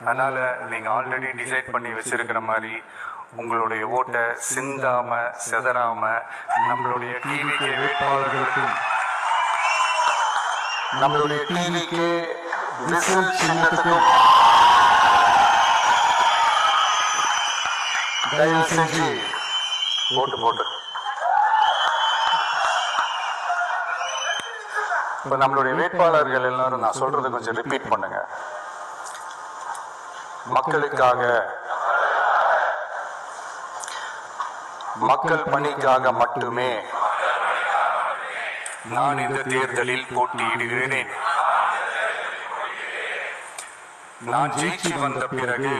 அதனால் நீங்கள் already decide பண்ணி வச்சிருக்கிற மாதிரி உங்களுடைய ஓட்டை சிந்தாம செதறாம நம்மளுடைய டிவிகே வேட்பாளர்களுக்கும் நம்மளுடைய டிவிகே விசில் சின்னத்துக்கும் தயவு செஞ்சு போட்டு இப்போ நம்மளுடைய வேட்பாளர்கள் எல்லாரும் நான் சொல்றதை கொஞ்சம் ரிப்பீட் பண்ணுங்க. மக்களுக்காக, மக்கள் பணிக்காக மட்டுமே நான் இந்த தேர்தலில் போட்டியிடுகிறேன். நான் ஜெயிச்சு வந்த பிறகு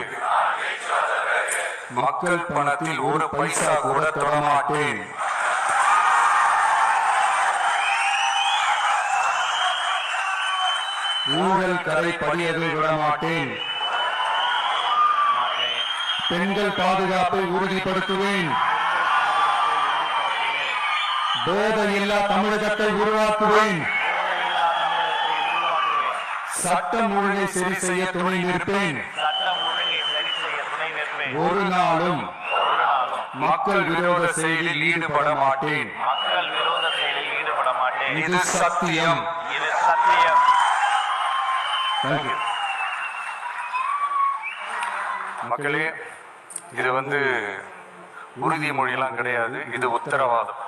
மக்கள் பணத்தில் ஒரு பைசா கூட தொடமாட்டேன். ஊழல் கரை படியதை விடமாட்டேன். பெண்கள் பாதுகாப்பை உறுதிப்படுத்துவேன். போதையில்லா தமிழகத்தை உருவாக்குவேன். சட்டம் ஒழுங்கை சரி செய்ய துணை நிற்பேன். ஒரு நாளும் மக்கள் விரோத செயலில் ஈடுபட மாட்டேன். இது சத்தியம். மக்களே, இது உறுதிமொழியெல்லாம் கிடையாது, இது உத்தரவாதம்.